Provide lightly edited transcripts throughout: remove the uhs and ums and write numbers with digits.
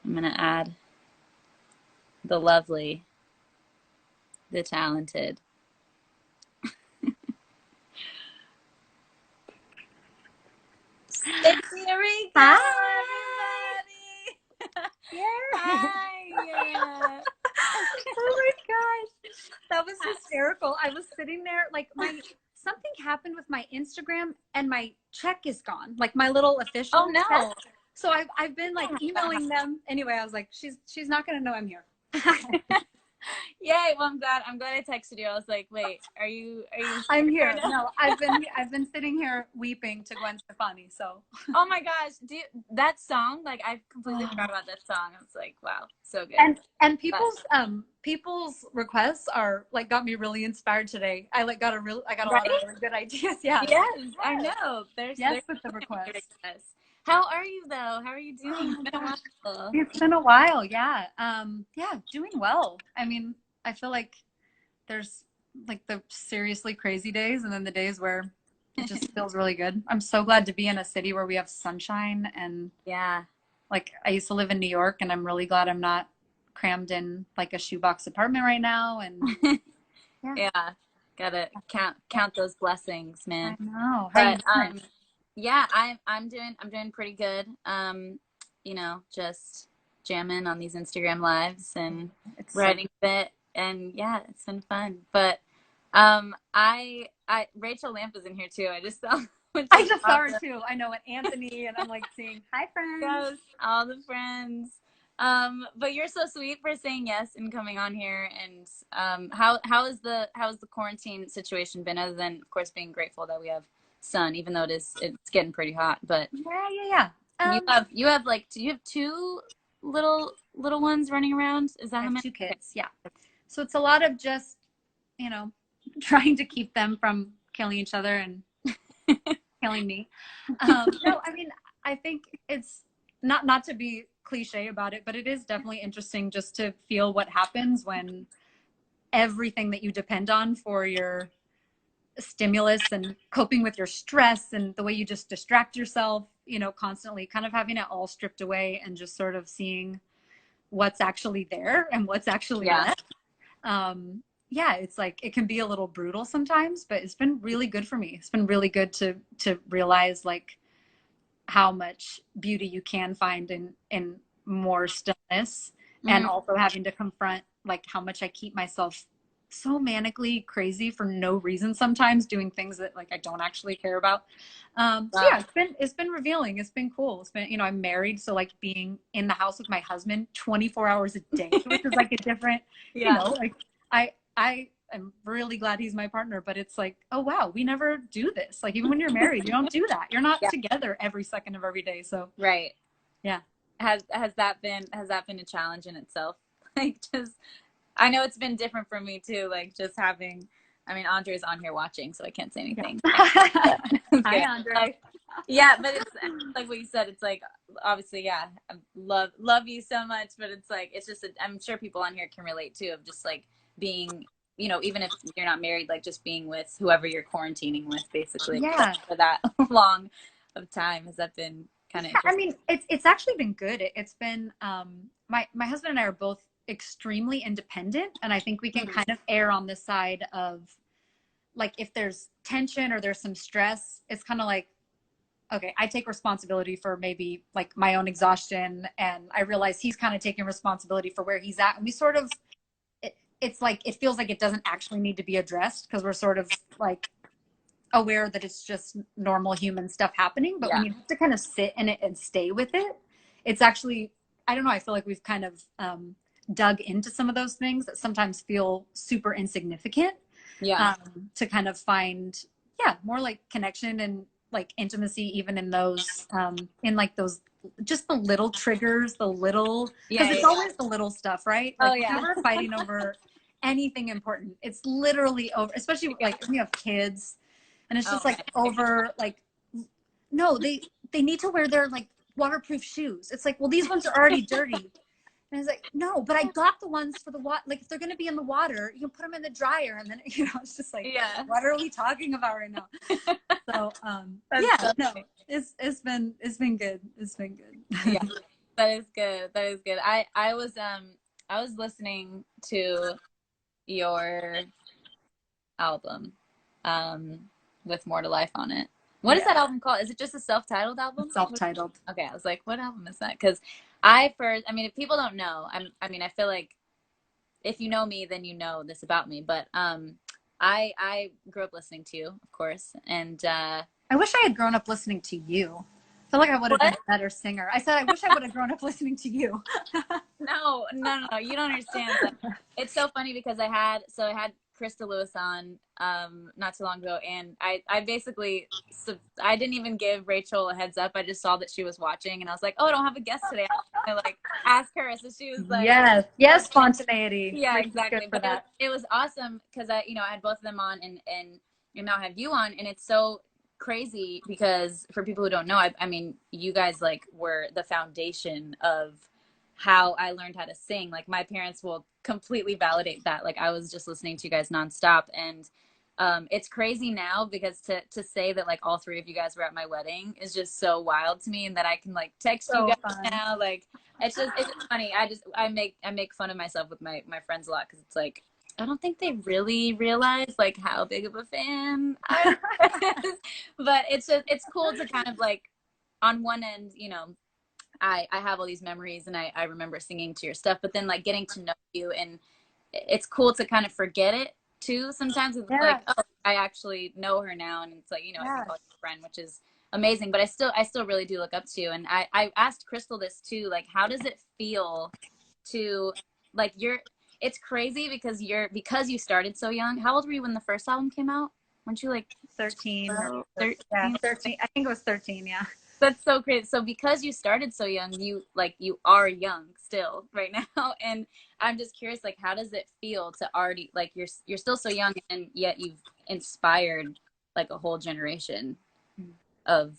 I'm gonna add the lovely, the talented. It's Eureka, Hi. everybody! Yeah. Hi! Oh my gosh. That was hysterical. I was sitting there like something happened with my Instagram and my check is gone. Like my little Oh official check. no! So I've been like emailing them. Anyway, I was like, she's not gonna know I'm here. Yay! Well, I'm glad I texted you. I was like, wait, are you I'm sure? here. No, I've been sitting here weeping to Gwen Stefani. So Oh my gosh, that song, like I completely forgot about that song. I was like, wow, so good. and But people's requests are like got me really inspired today. I got a lot of right? really good ideas. Yeah. Yes, I know. There's Yes, with the request. greatness. How are you though? How are you doing? Oh It's my been a gosh. while. It's been a while. Yeah. Yeah, doing well. I mean, I feel like there's like the seriously crazy days and then the days where it just feels really good. I'm so glad to be in a city where we have sunshine and Yeah. like I used to live in New York and I'm really glad I'm not crammed in like a shoebox apartment right now and yeah. Yeah. Gotta count those blessings, I man. know. How you But doing? yeah, I'm doing pretty good. Just jamming on these Instagram lives and It's so writing a bit, and yeah, it's been fun. But I Rachel Lamp is in here too. I just saw, which I is just saw her awesome. too. I know, and Anthony and I'm like saying, hi friends. Yes, all the friends. But you're so sweet for saying yes and coming on here. And how has the quarantine situation been? Other than, of course, being grateful that we have sun, even though it's getting pretty hot. But Yeah, yeah, yeah. you have like, do you have two little ones running around? Is that I how have many? two kids. Yeah. So it's a lot of just, you know, trying to keep them from killing each other and killing me. No, I mean, I think it's not to be cliche about it, but it is definitely interesting just to feel what happens when everything that you depend on for your stimulus and coping with your stress and the way you just distract yourself, constantly kind of having it all stripped away and just sort of seeing what's actually there and what's actually Yeah, left. Yeah, it's like it can be a little brutal sometimes, but it's been really good for me. It's been really good to realize like how much beauty you can find in more stillness and mm, also having to confront like how much I keep myself so manically crazy for no reason sometimes doing things that like I don't actually care about. So wow, yeah, it's been revealing. It's been cool. It's been, I'm married, so like being in the house with my husband 24 hours a day, which is like a different, yeah, like I am really glad he's my partner, but it's like, oh wow, we never do this. Like even when you're married, you don't do that. You're not yeah, together every second of every day. So right. yeah. Has that been a challenge in itself? Like just I know it's been different for me too, like just having, I mean, Andre's on here watching, so I can't say Yeah. anything. Hi, Okay. Andre. Yeah, but it's like what you said. It's like, obviously, yeah, I love you so much, but it's like, it's just, I'm sure people on here can relate too, of just like being, even if you're not married, like just being with whoever you're quarantining with, basically, Yeah. for that long of time. Has that been kind of Yeah, I interesting? mean, it's actually been good. It's been my husband and I are both extremely independent, and I think we can Mhm. kind of err on the side of like if there's tension or there's some stress, it's kind of like okay, I take responsibility for maybe like my own exhaustion, and I realize he's kind of taking responsibility for where he's at, and we sort of it's like it feels like it doesn't actually need to be addressed because we're sort of like aware that it's just normal human stuff happening. But when Yeah. you have to kind of sit in it and stay with it, it's actually, I don't know, I feel like we've kind of dug into some of those things that sometimes feel super insignificant, Yeah. to kind of find, yeah, more like connection and like intimacy, even in those, in like those, just the little triggers, the little, because Yeah. it's Yeah. Yeah. always the little stuff, right? Oh Like yeah. whenever we're fighting over anything important, it's literally over, especially Yeah. like when you have kids and it's Oh just like man. over like no they need to wear their like waterproof shoes. It's like, well, these ones are already dirty. And it's like, no, but I got the ones for the water. Like if they're going to be in the water, you can put them in the dryer. And then, it's just like, Yeah. what are we talking about right now? So That's yeah, so no, funny. it's been good. It's been Yeah. good. That is good. That is good. I was listening to your album um with More to Life on it. What is Yeah, that album called? Is it just a self-titled album? self-titled. Okay, I was like, what album is that? Because I first, I mean, if people don't know, I mean, I feel like if you know me, then you know this about me. But I grew up listening to you, of course, and I wish I had grown up listening to you. I feel like I would have been what? a better singer. I said I wish I would have grown up listening to you. No, no, no, no. You don't understand. Like, it's so funny because I had Krista Lewis on not too long ago, and I basically I didn't even give Rachel a heads up. I just saw that she was watching, and I was like, oh, I don't have a guest today. I like ask her, so she was like, Yes, oh, yes, spontaneity. yeah, Rachel's good exactly. for But that. it was awesome because I had both of them on, and now have you on, and it's so crazy because for people who don't know, I mean, you guys like were the foundation of how I learned how to sing. Like my parents will completely validate that. Like I was just listening to you guys nonstop, and it's crazy now because to say that like all three of you guys were at my wedding is just so wild to me, and that I can like text you So guys fun. now. Like it's just funny. I make fun of myself with my friends a lot because it's like I don't think they really realize like how big of a fan I was. But it's cool to kind of like on one end, you know, I have all these memories and I remember singing to your stuff, but then like getting to know you and it's cool to kind of forget it too. Sometimes it's like, Yes, oh, I actually know her now, and it's like, you know, I can yes. call you a friend, which is amazing. But I still really do look up to you. And I asked Crystal this too, like, how does it feel to like you're? It's crazy because you started so young. How old were you when the first album came out? Weren't you like 13. 13? Yeah, 13. I think it was 13. Yeah. That's so crazy. So because you started so young, you are young still right now. And I'm just curious, like, how does it feel to already like you're still so young and yet you've inspired like a whole generation of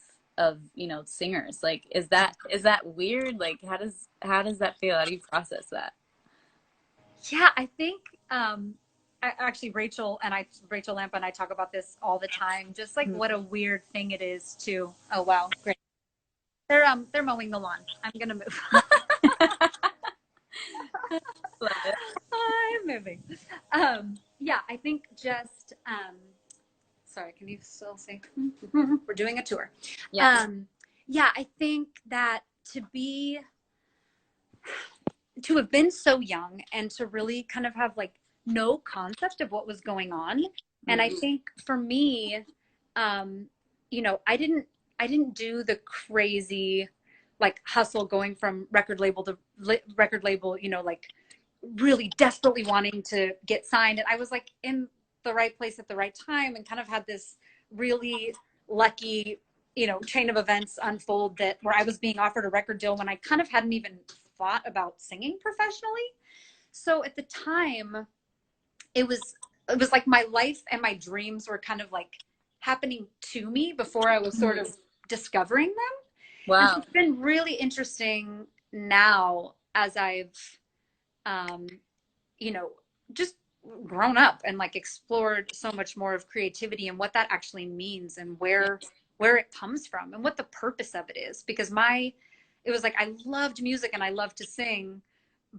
you know singers. Like, is that weird? Like, how does that feel? How do you process that? Yeah, I think actually Rachel Lamp and I talk about this all the time. Just like what a weird thing it is to. Oh wow, great. They're mowing the lawn. I'm gonna move. Love it. I'm moving. Yeah, I think just sorry, can you still see? We're doing a tour. Yeah. Um, yeah, I think that to be to have been so young and to really kind of have like no concept of what was going on. And I think for me, um, you know, I didn't do the crazy like hustle going from record label to record label, you know, like really desperately wanting to get signed. And I was like in the right place at the right time and kind of had this really lucky, you know, chain of events unfold that where I was being offered a record deal when I kind of hadn't even thought about singing professionally. So at the time, it was it was like my life and my dreams were kind of like happening to me before I was sort Mhm. of discovering them. And so Wow. it's been really interesting now as I've um, you know, just grown up and like explored so much more of creativity and what that actually means and where it comes from and what the purpose of it is. Because it was like I loved music and I loved to sing,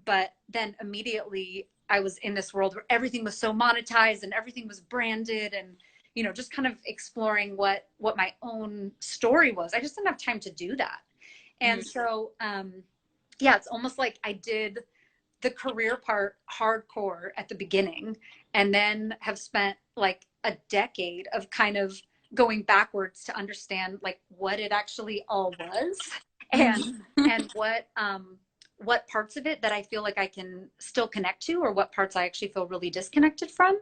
but then immediately I was in this world where everything was so monetized and everything was branded and you know just kind of exploring what my own story was. I just didn't have time to do that. And Mhm. so yeah, it's almost like I did the career part hardcore at the beginning and then have spent like a decade of kind of going backwards to understand like what it actually all was and what parts of it that I feel like I can still connect to or what parts I actually feel really disconnected from.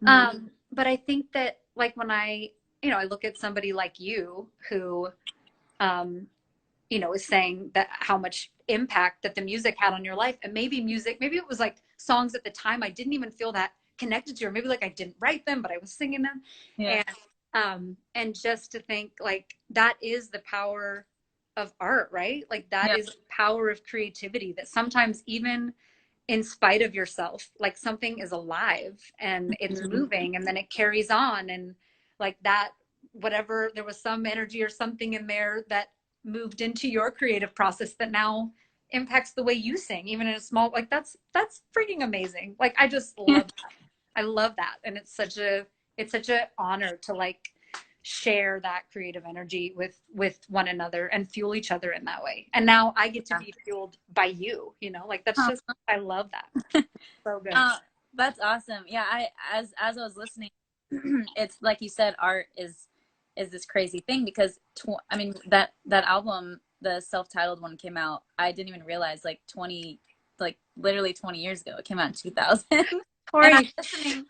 Mhm. But I think that like when I you know I look at somebody like you who um you know, is saying that how much impact that the music had on your life. And maybe music, maybe it was like songs at the time I didn't even feel that connected to, or maybe like I didn't write them, but I was singing them. Yeah. And just to think like that is the power of art, right? Like that Yeah. is power of creativity that sometimes even in spite of yourself, like something is alive and it's Mhm. moving and then it carries on and like that whatever there was some energy or something in there that moved into your creative process that now impacts the way you sing, even in a small, like that's freaking amazing. Like I just love that. I love that. And it's such a honor to like share that creative energy with one another and fuel each other in that way. And now I get to be fueled by you, you know, like that's just, I love that. So good. That's awesome. Yeah, as I was listening, it's like you said, art is this crazy thing because I mean that album, the self-titled one came out. I didn't even realize like 20, like literally 20 years ago. It came out in 2000. Tori. And I'm listening.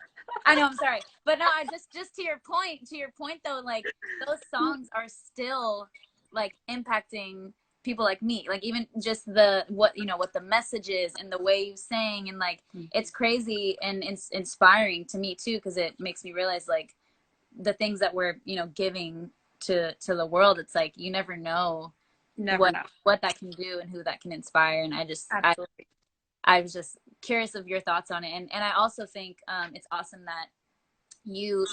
I know, I'm sorry, but no, I just to your point though, like those songs are still like impacting people like me, like even just the what you know what the message is and the way you sang, and like it's crazy and inspiring to me too, because it makes me realize like the things that we're giving to the world. It's like you never know what that can do and who that can inspire. And Absolutely. I was just curious of your thoughts on it. And I also think it's awesome that you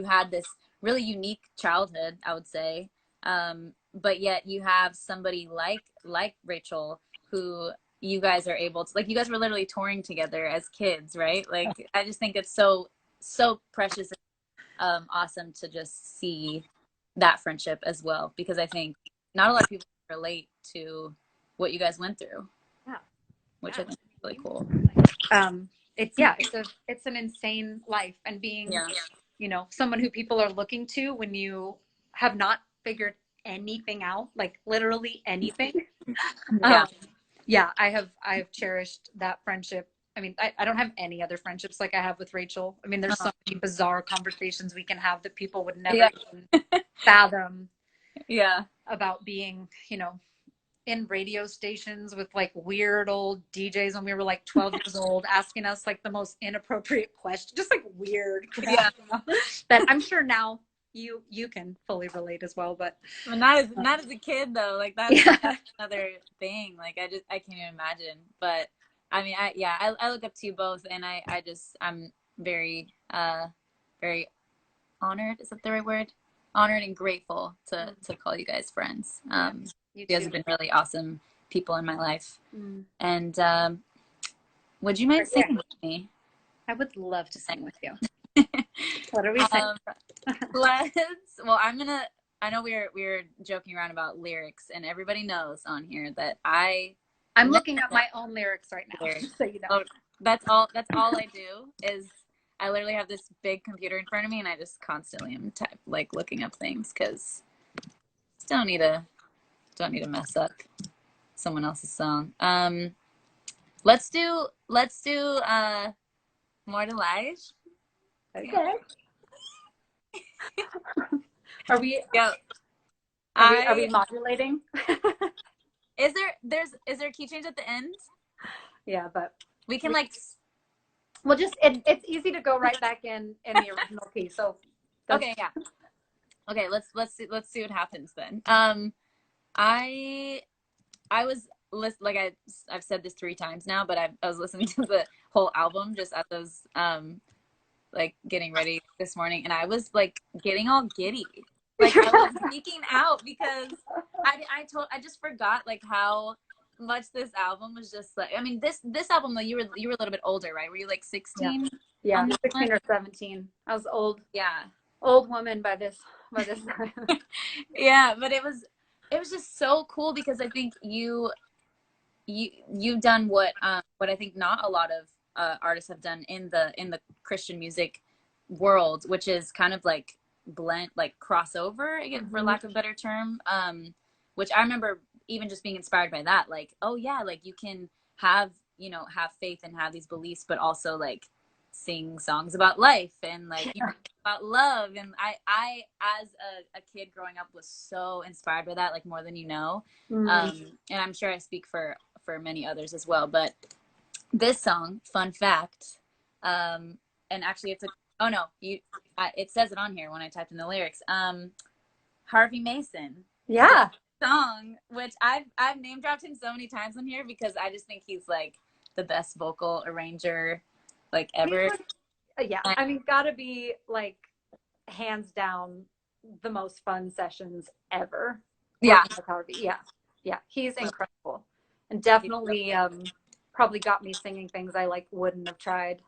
had this really unique childhood, I would say. But yet you have somebody like Rachel, who you guys are able to, like, you guys were literally touring together as kids, right? Like, I just think it's so precious and awesome to just see that friendship as well, because I think not a lot of people relate to what you guys went through. Yeah. Which I think is really cool. It's an insane life, and being someone who people are looking to when you have not figured anything out, like literally anything. I have cherished that friendship. I mean, I don't have any other friendships like I have with Rachel. I mean, there's so many bizarre conversations we can have that people would never even fathom. About being, in radio stations with like weird old DJs when we were like 12 years old, asking us like the most inappropriate questions, just like weird crap, that I'm sure now you can fully relate as well. But not as a kid though. Like that's another thing. Like I can't even imagine. But I mean, I look up to you both, and I'm very very honored. Is that the right word? Honored and grateful to call you guys friends. You guys have been really awesome people in my life. And would you mind singing with me? I would love to sing with you. What are we saying? I know we were joking around about lyrics, and everybody knows on here that I'm looking at my own lyrics right now. So you know. That's all I do is I literally have this big computer in front of me, and I just constantly am looking up things, because don't need to mess up someone else's song. Let's do Mortalage. Okay. Are we modulating? Is there a key change at the end? Yeah, but we can it's easy to go right back in the original key. So okay, let's see what happens then. I was like I've said this 3 times now, but I was listening to the whole album just as I was like getting ready this morning, and I was like getting all giddy. Like I was geeking out because I just forgot like how much this album was just like, I mean, this album though, you were a little bit older, right? Were you like 16? Yeah, 16 or 17. I was old. Yeah. Old woman by this time. Yeah, but it was just so cool because I think you've done what I think not a lot of artists have done in the Christian music world, which is kind of like blend, like crossover, again, for lack of a better term, which I remember even just being inspired by that, like, oh yeah, like you can have faith and have these beliefs, but also like sing songs about life and like about love. And I as a kid growing up was so inspired by that, like more than and I'm sure I speak for many others as well. But this song, fun fact, and actually it says it on here when I typed in the lyrics, Harvey Mason song, which I've name dropped him so many times on here because I just think he's like the best vocal arranger like ever. I mean, gotta be like hands down the most fun sessions ever. Harvey. Yeah, he's incredible. and definitely probably got me singing things I like wouldn't have tried.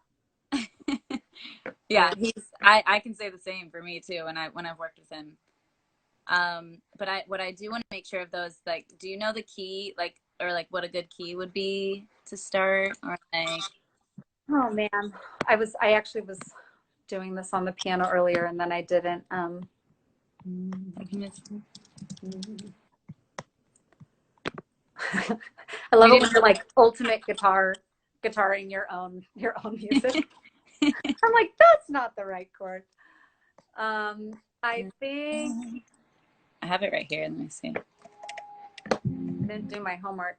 Yeah, I can say the same for me too when I've worked with him. But what I do want to make sure of those, like, do you know the key, like, or like what a good key would be to start, or like? Oh man, I actually was doing this on the piano earlier, and then I didn't. I love it when you're like ultimate guitaring your own music. I'm like, that's not the right chord. I think I have it right here. Let me see. I didn't do my homework.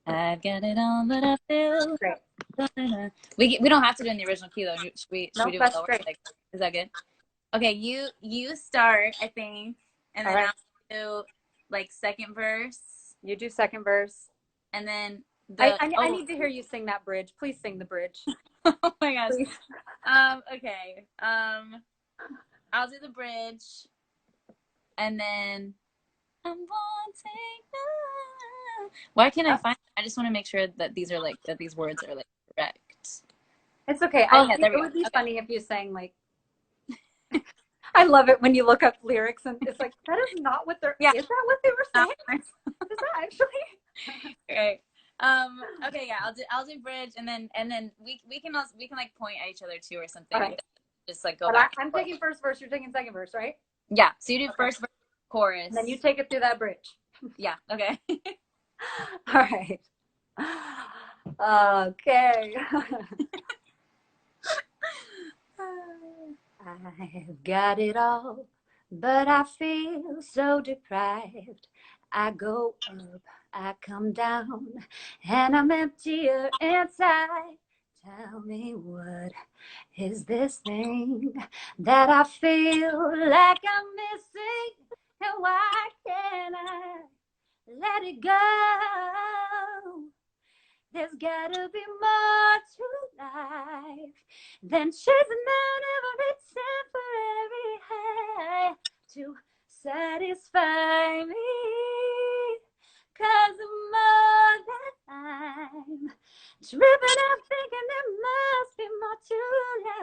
I've got it all, but I feel Great. We don't have to do it in the original key though. Should we Nope, do it that's lower? great. Like, is that good? Okay, you start, I think, and then All right. I'll do like second verse, You do second verse. and then I need to hear you sing that bridge. Please sing the bridge. Oh my gosh. Please. Okay. I'll do the bridge, and then I'm wanting now. Why can't I find? I just want to make sure that these words are like correct. It's okay. Oh yeah, there It we go. would be Okay. funny if you sang like. I love it when you look up lyrics and it's like that is not what they're. Yeah. Is that what they were saying? Is that actually? Right. Okay. Yeah. I'll do bridge, and then we can like point at each other too or something. All right. Just like go But back. I'm taking first verse. You're taking second verse, right? Yeah. So you do first verse, chorus. And then you take it through that bridge. Yeah. Okay. All right. Okay. I've got it all, but I feel so deprived. I go up, I come down, and I'm emptier inside. Tell me what is this thing that I feel like I'm missing, and why can't I let it go? There's gotta be more to life than chasing down every temporary high to satisfy me. 'Cause the more that I'm tripping, I'm thinking there must be more to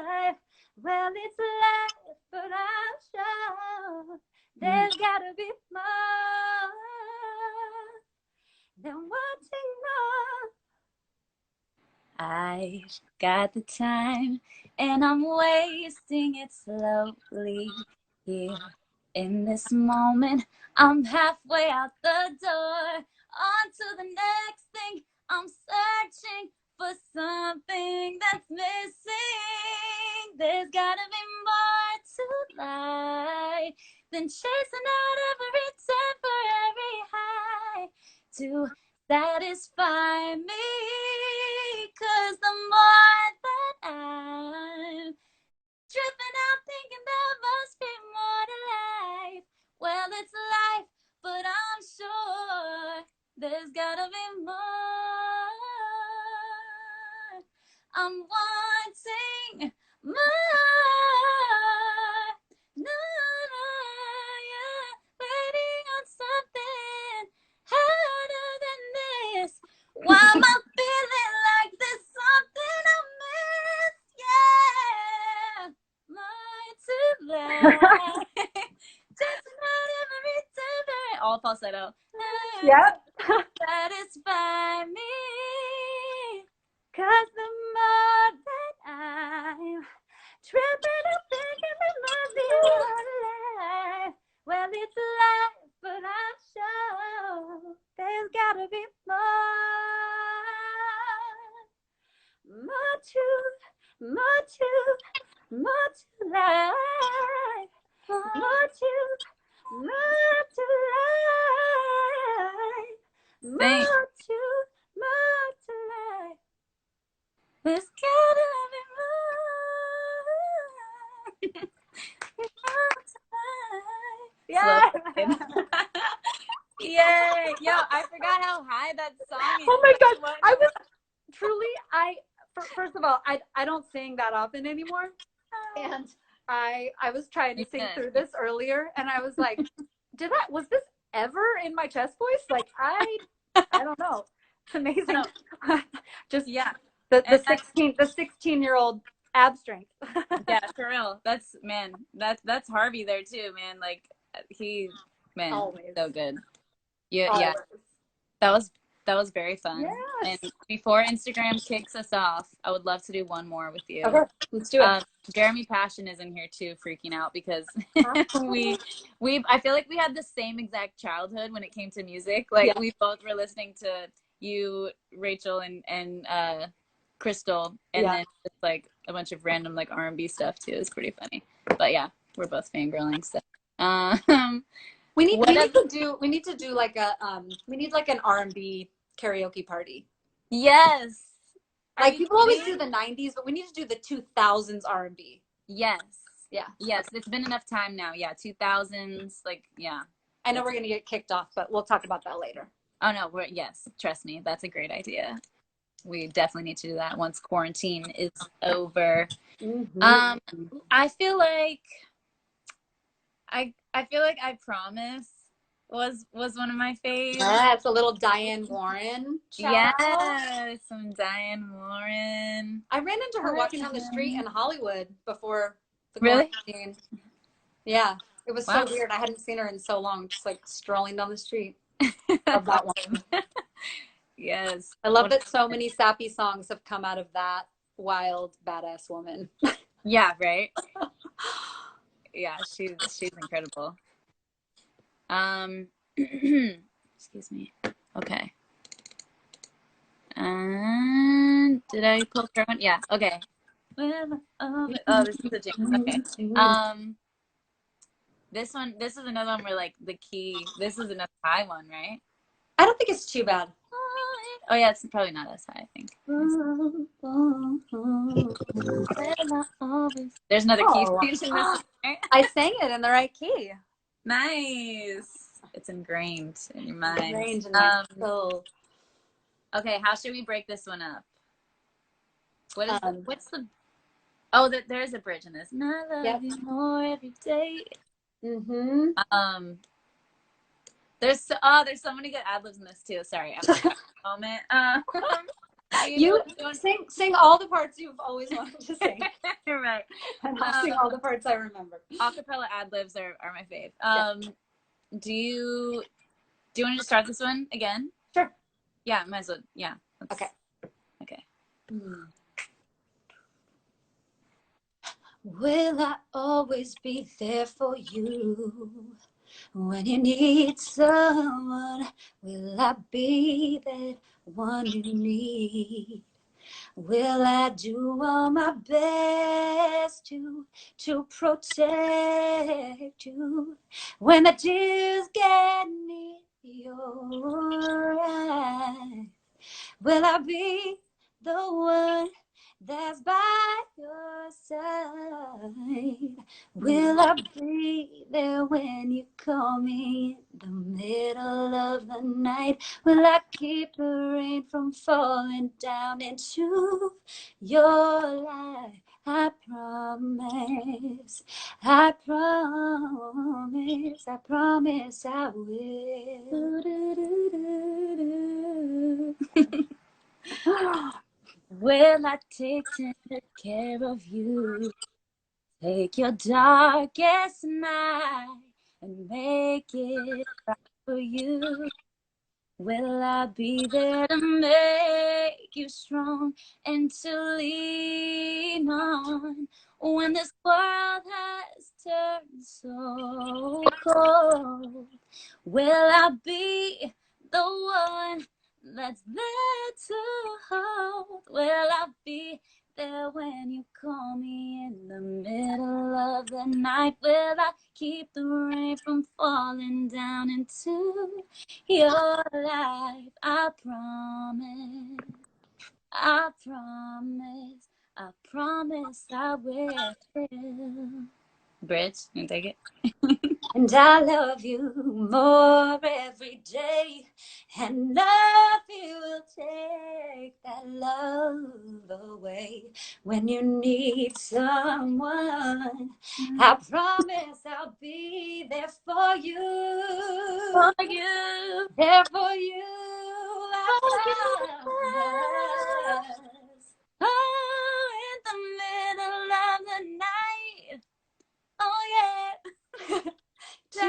life. Well, it's life, but I'm sure there's gotta be more than wanting more. I've got the time, and I'm wasting it slowly here in this moment. I'm halfway out the door, on to the next thing. I'm searching for something that's missing. There's gotta be more to life than chasing out every temporary high to satisfy me. 'Cause the more that I'm tripping out, thinking there must be more to life. Well, it's life, but I'm sure there's gotta be more. I'm wanting more. No, no, yeah, waiting on something harder than this. Why am I feeling like there's something I miss? Yeah, more to life. Just about every time. All falsetto. Yep. Satisfy me. 'Cause the more that I'm tripping, I'm thinking there must be more to life. Well, it's life, but I'm sure there's gotta be more to life, more to life, Thanks. more to life. There's gotta be more. Yeah. Yay! Yo, I forgot how high that song is. Oh my gosh. I was truly, first of all, I don't sing that often anymore. And I was trying to sing through this earlier and I was like, was this ever in my chest voice? Like, I don't know. It's amazing. Just Yeah. the And 16-year-old ab strength. yeah, for real. That's Harvey there too, man. Like he, man, Always. so good. Yeah, yeah. Always. That was that was very fun. And Yes. before Instagram kicks us off, I would love to do one more with you. Okay, let's do it. Jeremy Passion is in here too, freaking out because we I feel like we had the same exact childhood when it came to music. Like we both were listening to you, Rachel, and Crystal, and then just like a bunch of random like R&B stuff too. It's pretty funny. But yeah, we're both fangirling stuff. We need to do like an R&B karaoke party. Yes. Like people always do the 90s, but we need to do the 2000s R&B. Yes. Yeah. Yes. It's been enough time now. Yeah. 2000s. Like, yeah. I know we're going to get kicked off, but we'll talk about that later. Oh, no. Yes. Trust me. That's a great idea. We definitely need to do that once quarantine is over. Mm-hmm. I feel like I Promise was one of my faves. Yeah, it's a little Diane Warren. Yes, some Diane Warren. I ran into her walking down the street in Hollywood before the Really? quarantine. Yeah, it was so weird. I hadn't seen her in so long, just like strolling down the street. Love that one. Yes. I love that so many sappy songs have come out of that wild, badass woman. Yeah, right? Yeah, she's incredible. Excuse me. Okay. And did I pull her one? Yeah, okay. Oh, this is a jinx. Okay. This is another one where like the key, this is another high one, right? I don't think it's too bad. Oh yeah, it's probably not as high, I think. There's another key change in this. I sang it in the right key. Nice. It's ingrained in your mind. Ingrained in my soul. Okay, how should we break this one up? What is what's the? Oh, there's a bridge in this. And I love you more every day. Mm-hmm. There's so many good ad libs in this too. Sorry, I'm having a moment. You sing all the parts you've always wanted to sing. You're right. And I'll sing all the parts I remember. Acapella ad libs are my fave. Do you want to start this one again? Sure. Yeah, might as well. Yeah. Okay. Okay. Will I always be there for you? When you need someone, will I be that one you need? Will I do all my best to protect you when the tears get near your eyes? Will I be the one that's by your side? Will I be there when you call me in the middle of the night? Will I keep the rain from falling down into your life? I promise, I promise, I promise I will. Will I take tender care of you? Take your darkest night and make it right for you. Will I be there to make you strong and to lean on when this world has turned so cold? Will I be the one that's there to hold? Will I be there when you call me in the middle of the night? Will I keep the rain from falling down into your life? I promise, I promise, I promise I will. Bridge, you take it? And I love you more every day, and nothing will take that love away. When you need someone, I promise I'll be there for you. For you. There for you, promise. Oh, in the middle of the night. Oh yeah. To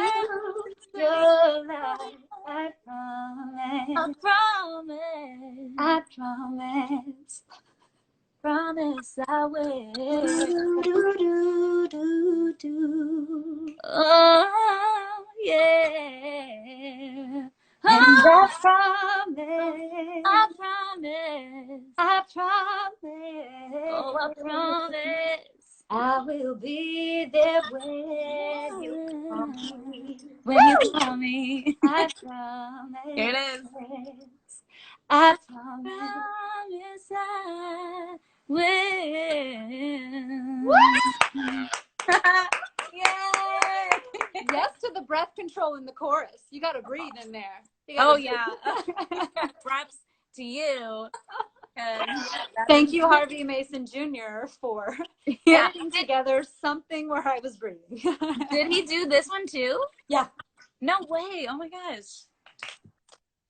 your life, I I promise. promise. I promise. Promise I will. Do, do, do, do, do. Oh, yeah. And I Oh, I promise. promise. I Oh, I promise. promise. I will be there when you call me. When you call me. I Here promise. it is. I I promise. promise I will. Woo! Yay! Yes to the breath control in the chorus. You got to breathe in there. Oh, yeah. Props to you. Thank you, Harvey Mason Jr., for Yeah. editing together something where I was breathing. Did he do this one too? Yeah. No way. Oh my gosh.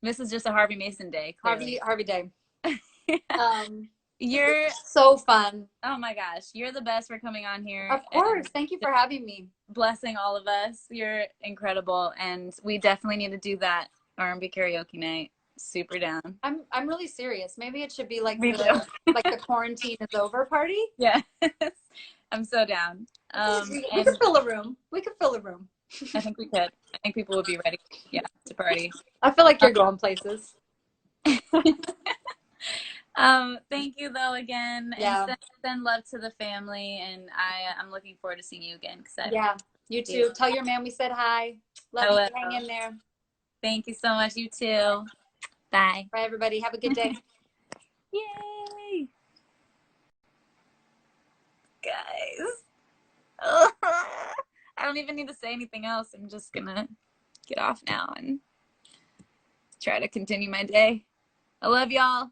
This is just a Harvey Mason day, clearly. Harvey Day. You're So fun. oh my gosh, you're the best for coming on here. Of course. Thank you for having me. Blessing all of us. You're incredible, and we definitely need to do that R&B karaoke night. Super down. I'm really serious. Maybe it should be like Me the too. like the quarantine is over party. Yes. I'm so down. We And could fill a room. We could fill a room. I think we could. I think people would be ready, yeah, to party. I feel like you're going places. Thank you though again, Yeah. and send love to the family, and I'm looking forward to seeing you again. Yeah. You too. Tell your man we said hi. Love you. Hang in there. Thank you so much. You too. Bye. Bye, everybody. Have a good day. Yay, guys. I don't even need to say anything else. I'm just gonna get off now and try to continue my day. I love y'all.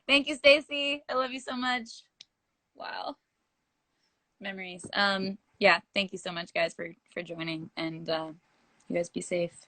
Thank you, Stacy. I love you so much. Wow. Memories. Yeah, thank you so much guys for joining, and you guys be safe.